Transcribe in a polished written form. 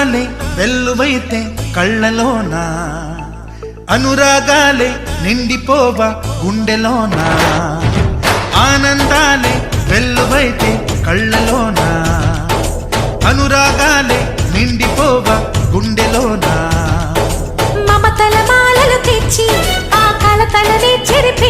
అందాలే వెల్లువైతే కళ్ళలోనా, అనురాగాలే నిండిపోవా గుండెలోనా. ఆనందాలే వెల్లువైతే కళ్ళలోనా, అనురాగాలే నిండిపోవా గుండెలోనా. మమతల మాలలు తెచ్చి ఆ కలతలనే చెరిపే